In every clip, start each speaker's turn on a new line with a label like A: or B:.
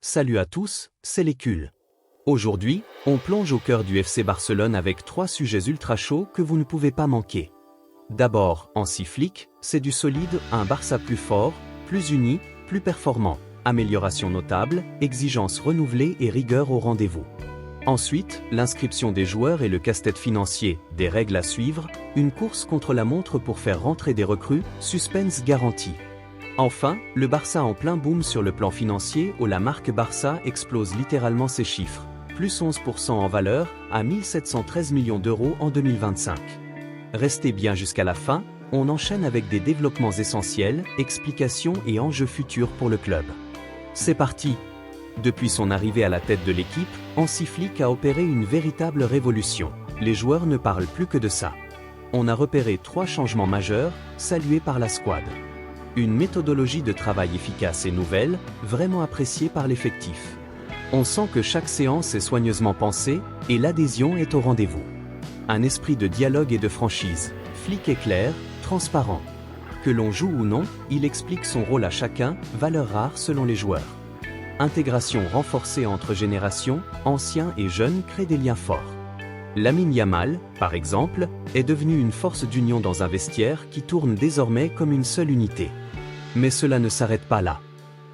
A: Salut à tous, c'est Lécule. Aujourd'hui, on plonge au cœur du FC Barcelone avec 3 sujets ultra chauds que vous ne pouvez pas manquer. D'abord, Hansi Flick, c'est du solide, un Barça plus fort, plus uni, plus performant. Amélioration notable, exigences renouvelées et rigueur au rendez-vous. Ensuite, l'inscription des joueurs et le casse-tête financier, des règles à suivre, une course contre la montre pour faire rentrer des recrues, suspense garanti. Enfin, le Barça en plein boom sur le plan financier où la marque Barça explose littéralement ses chiffres, plus 11% en valeur, à 1713 millions d'euros en 2025. Restez bien jusqu'à la fin, on enchaîne avec des développements essentiels, explications et enjeux futurs pour le club. C'est parti! Depuis son arrivée à la tête de l'équipe, Hansi Flick a opéré une véritable révolution. Les joueurs ne parlent plus que de ça. On a repéré 3 changements majeurs, salués par la squad. Une méthodologie de travail efficace et nouvelle, vraiment appréciée par l'effectif. On sent que chaque séance est soigneusement pensée, et l'adhésion est au rendez-vous. Un esprit de dialogue et de franchise. Flick est clair, transparent. Que l'on joue ou non, il explique son rôle à chacun, valeur rare selon les joueurs. Intégration renforcée entre générations, anciens et jeunes crée des liens forts. Lamine Yamal, par exemple, est devenu une force d'union dans un vestiaire qui tourne désormais comme une seule unité. Mais cela ne s'arrête pas là.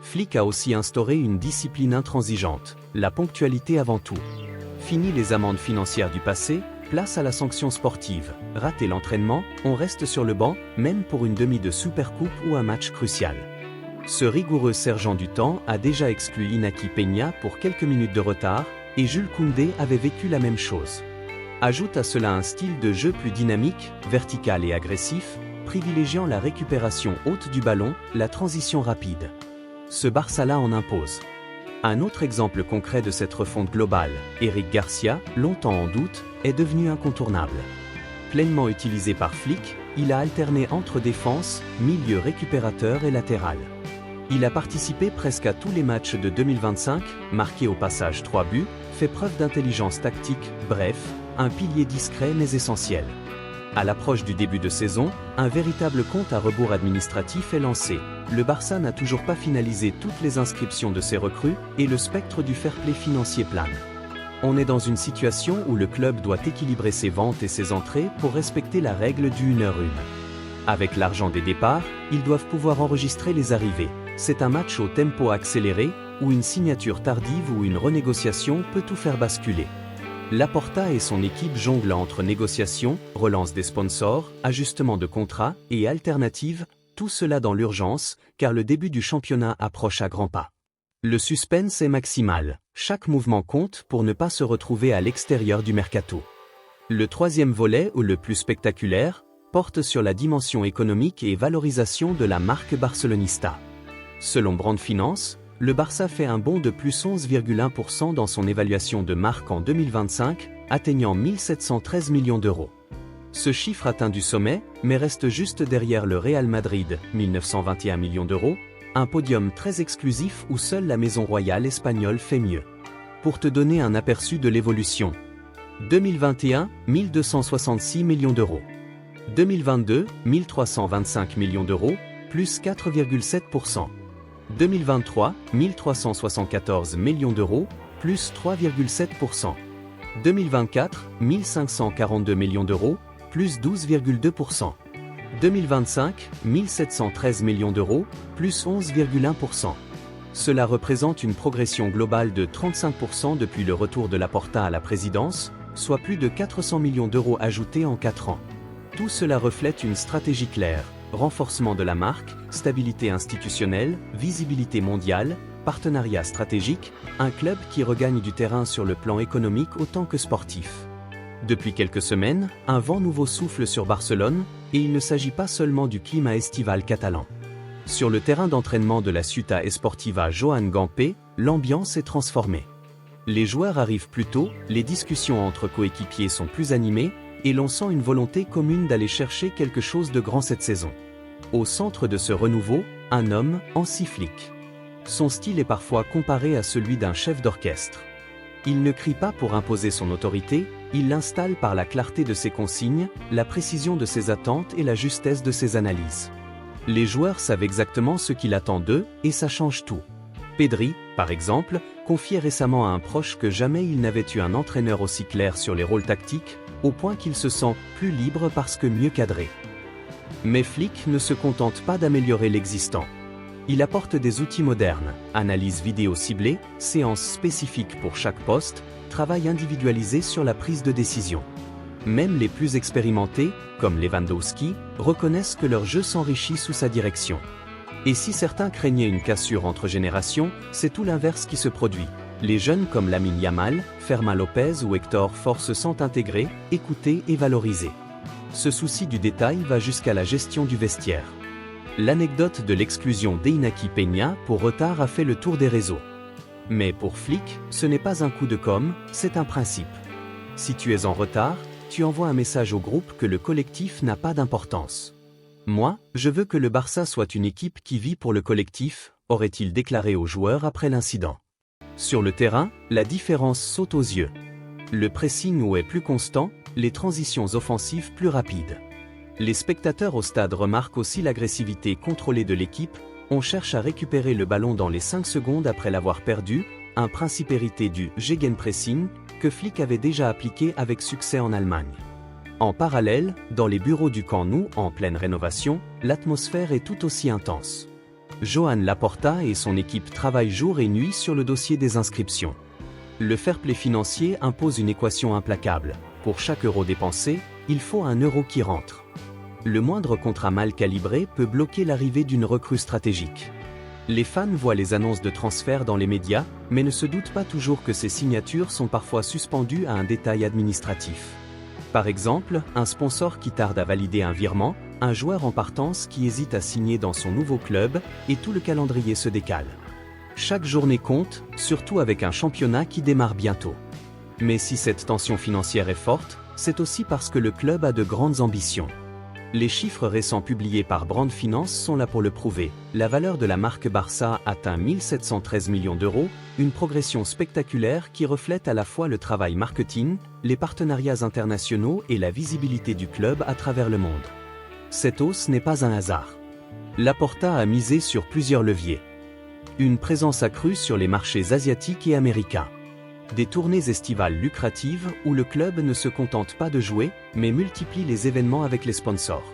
A: Flick a aussi instauré une discipline intransigeante, la ponctualité avant tout. Fini les amendes financières du passé, place à la sanction sportive. Rater l'entraînement, on reste sur le banc, même pour une demi de Supercoupe ou un match crucial. Ce rigoureux sergent du temps a déjà exclu Inaki Peña pour quelques minutes de retard, et Jules Koundé avait vécu la même chose. Ajoute à cela un style de jeu plus dynamique, vertical et agressif, privilégiant la récupération haute du ballon, la transition rapide. Ce Barça-là en impose. Un autre exemple concret de cette refonte globale, Eric Garcia, longtemps en doute, est devenu incontournable. Pleinement utilisé par Flick, il a alterné entre défense, milieu récupérateur et latéral. Il a participé presque à tous les matchs de 2025, marqué au passage 3 buts, fait preuve d'intelligence tactique, bref, un pilier discret mais essentiel. À l'approche du début de saison, un véritable compte à rebours administratif est lancé. Le Barça n'a toujours pas finalisé toutes les inscriptions de ses recrues et le spectre du fair-play financier plane. On est dans une situation où le club doit équilibrer ses ventes et ses entrées pour respecter la règle du 1h1. Avec l'argent des départs, ils doivent pouvoir enregistrer les arrivées. C'est un match au tempo accéléré, où une signature tardive ou une renégociation peut tout faire basculer. Laporta et son équipe jonglent entre négociations, relance des sponsors, ajustement de contrats et alternatives, tout cela dans l'urgence, car le début du championnat approche à grands pas. Le suspense est maximal, chaque mouvement compte pour ne pas se retrouver à l'extérieur du mercato. Le troisième volet, ou le plus spectaculaire, porte sur la dimension économique et valorisation de la marque barcelonista. Selon Brand Finance, le Barça fait un bond de plus 11,1% dans son évaluation de marque en 2025, atteignant 1713 millions d'euros. Ce chiffre atteint du sommet, mais reste juste derrière le Real Madrid, 1921 millions d'euros, un podium très exclusif où seule la maison royale espagnole fait mieux. Pour te donner un aperçu de l'évolution. 2021, 1266 millions d'euros. 2022, 1325 millions d'euros, plus 4,7%. 2023, 1374 millions d'euros, plus 3,7%. 2024, 1542 millions d'euros, plus 12,2%. 2025, 1713 millions d'euros, plus 11,1%. Cela représente une progression globale de 35% depuis le retour de Laporta à la présidence, soit plus de 400 millions d'euros ajoutés en 4 ans. Tout cela reflète une stratégie claire. Renforcement de la marque, stabilité institutionnelle, visibilité mondiale, partenariat stratégique, un club qui regagne du terrain sur le plan économique autant que sportif. Depuis quelques semaines, un vent nouveau souffle sur Barcelone, et il ne s'agit pas seulement du climat estival catalan. Sur le terrain d'entraînement de la Ciutat Esportiva Joan Gamper, l'ambiance est transformée. Les joueurs arrivent plus tôt, les discussions entre coéquipiers sont plus animées, et l'on sent une volonté commune d'aller chercher quelque chose de grand cette saison. Au centre de ce renouveau, un homme, Hansi Flick. Son style est parfois comparé à celui d'un chef d'orchestre. Il ne crie pas pour imposer son autorité, il l'installe par la clarté de ses consignes, la précision de ses attentes et la justesse de ses analyses. Les joueurs savent exactement ce qu'il attend d'eux, et ça change tout. Pedri, par exemple, confiait récemment à un proche que jamais il n'avait eu un entraîneur aussi clair sur les rôles tactiques, au point qu'il se sent plus libre parce que mieux cadré. Mais Flick ne se contente pas d'améliorer l'existant. Il apporte des outils modernes, analyse vidéo ciblée, séances spécifiques pour chaque poste, travail individualisé sur la prise de décision. Même les plus expérimentés, comme Lewandowski, reconnaissent que leur jeu s'enrichit sous sa direction. Et si certains craignaient une cassure entre générations, c'est tout l'inverse qui se produit. Les jeunes comme Lamine Yamal, Fermin Lopez ou Hector Ford se sentent intégrés, écoutés et valorisés. Ce souci du détail va jusqu'à la gestion du vestiaire. L'anecdote de l'exclusion d'Inaki Peña pour retard a fait le tour des réseaux. Mais pour Flick, ce n'est pas un coup de com', c'est un principe. Si tu es en retard, tu envoies un message au groupe que le collectif n'a pas d'importance. Moi, je veux que le Barça soit une équipe qui vit pour le collectif, aurait-il déclaré aux joueurs après l'incident. Sur le terrain, la différence saute aux yeux. Le pressing est plus constant, les transitions offensives plus rapides. Les spectateurs au stade remarquent aussi l'agressivité contrôlée de l'équipe, on cherche à récupérer le ballon dans les 5 secondes après l'avoir perdu, un principe hérité du Gegenpressing que Flick avait déjà appliqué avec succès en Allemagne. En parallèle, dans les bureaux du Camp Nou en pleine rénovation, l'atmosphère est tout aussi intense. Joan Laporta et son équipe travaillent jour et nuit sur le dossier des inscriptions. Le fair play financier impose une équation implacable. Pour chaque euro dépensé, il faut un euro qui rentre. Le moindre contrat mal calibré peut bloquer l'arrivée d'une recrue stratégique. Les fans voient les annonces de transfert dans les médias, mais ne se doutent pas toujours que ces signatures sont parfois suspendues à un détail administratif. Par exemple, un sponsor qui tarde à valider un virement, un joueur en partance qui hésite à signer dans son nouveau club, et tout le calendrier se décale. Chaque journée compte, surtout avec un championnat qui démarre bientôt. Mais si cette tension financière est forte, c'est aussi parce que le club a de grandes ambitions. Les chiffres récents publiés par Brand Finance sont là pour le prouver. La valeur de la marque Barça atteint 1713 millions d'euros, une progression spectaculaire qui reflète à la fois le travail marketing, les partenariats internationaux et la visibilité du club à travers le monde. Cette hausse n'est pas un hasard. Laporta a misé sur plusieurs leviers. Une présence accrue sur les marchés asiatiques et américains. Des tournées estivales lucratives où le club ne se contente pas de jouer, mais multiplie les événements avec les sponsors.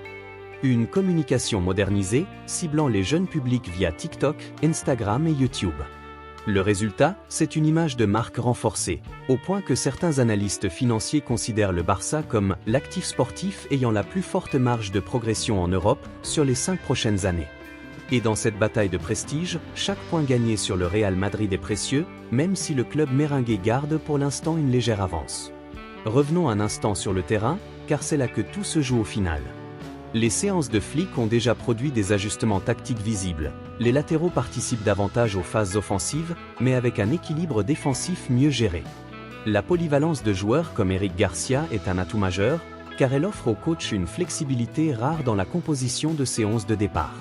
A: Une communication modernisée, ciblant les jeunes publics via TikTok, Instagram et YouTube. Le résultat, c'est une image de marque renforcée, au point que certains analystes financiers considèrent le Barça comme l'actif sportif ayant la plus forte marge de progression en Europe sur les 5 prochaines années. Et dans cette bataille de prestige, chaque point gagné sur le Real Madrid est précieux, même si le club merengue garde pour l'instant une légère avance. Revenons un instant sur le terrain, car c'est là que tout se joue au final. Les séances de Flick ont déjà produit des ajustements tactiques visibles. Les latéraux participent davantage aux phases offensives, mais avec un équilibre défensif mieux géré. La polyvalence de joueurs comme Eric Garcia est un atout majeur, car elle offre au coach une flexibilité rare dans la composition de ses 11 de départ.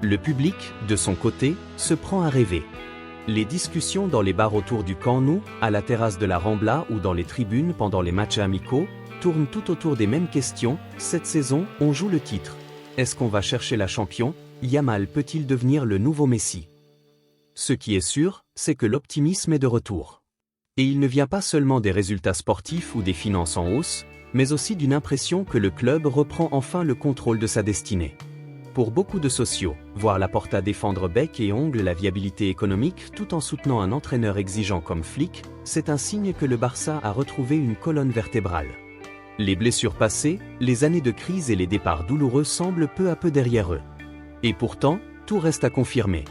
A: Le public, de son côté, se prend à rêver. Les discussions dans les bars autour du Camp Nou, à la terrasse de la Rambla ou dans les tribunes pendant les matchs amicaux, tournent tout autour des mêmes questions. Cette saison, on joue le titre. Est-ce qu'on va chercher la champion? Yamal peut-il devenir le nouveau Messi? Ce qui est sûr, c'est que l'optimisme est de retour. Et il ne vient pas seulement des résultats sportifs ou des finances en hausse, mais aussi d'une impression que le club reprend enfin le contrôle de sa destinée. Pour beaucoup de sociaux, voir Laporta défendre bec et ongle la viabilité économique tout en soutenant un entraîneur exigeant comme Flick, c'est un signe que le Barça a retrouvé une colonne vertébrale. Les blessures passées, les années de crise et les départs douloureux semblent peu à peu derrière eux. Et pourtant, tout reste à confirmer.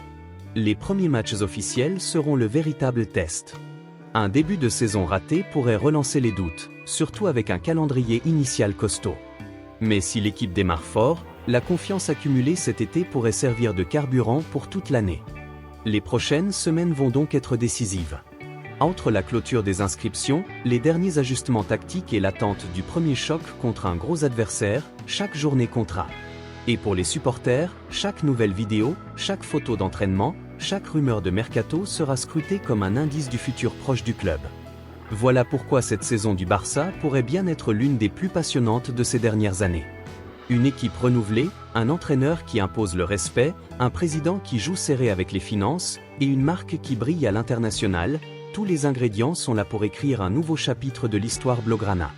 A: Les premiers matchs officiels seront le véritable test. Un début de saison raté pourrait relancer les doutes, surtout avec un calendrier initial costaud. Mais si l'équipe démarre fort, la confiance accumulée cet été pourrait servir de carburant pour toute l'année. Les prochaines semaines vont donc être décisives. Entre la clôture des inscriptions, les derniers ajustements tactiques et l'attente du premier choc contre un gros adversaire, chaque journée comptera. Et pour les supporters, chaque nouvelle vidéo, chaque photo d'entraînement, chaque rumeur de mercato sera scrutée comme un indice du futur proche du club. Voilà pourquoi cette saison du Barça pourrait bien être l'une des plus passionnantes de ces dernières années. Une équipe renouvelée, un entraîneur qui impose le respect, un président qui joue serré avec les finances, et une marque qui brille à l'international, tous les ingrédients sont là pour écrire un nouveau chapitre de l'histoire Blaugrana.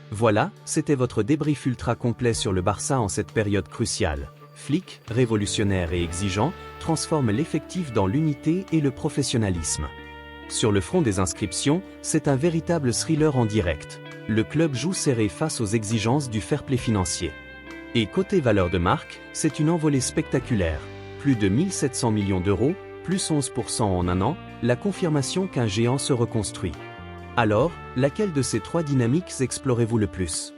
A: Voilà, c'était votre débrief ultra complet sur le Barça en cette période cruciale. Flick, révolutionnaire et exigeant, transforme l'effectif dans l'unité et le professionnalisme. Sur le front des inscriptions, c'est un véritable thriller en direct. Le club joue serré face aux exigences du fair play financier. Et côté valeur de marque, c'est une envolée spectaculaire. Plus de 1700 millions d'euros, plus 11% en un an, la confirmation qu'un géant se reconstruit. Alors, laquelle de ces trois dynamiques explorez-vous le plus?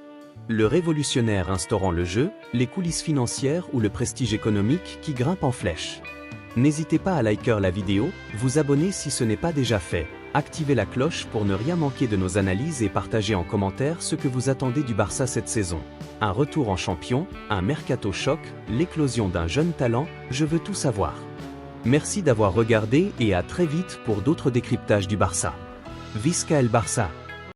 A: Le révolutionnaire instaurant le jeu, les coulisses financières ou le prestige économique qui grimpe en flèche? N'hésitez pas à liker la vidéo, vous abonner si ce n'est pas déjà fait, activez la cloche pour ne rien manquer de nos analyses et partagez en commentaire ce que vous attendez du Barça cette saison. Un retour en champion, un mercato choc, l'éclosion d'un jeune talent, je veux tout savoir. Merci d'avoir regardé et à très vite pour d'autres décryptages du Barça. Visca el Barça!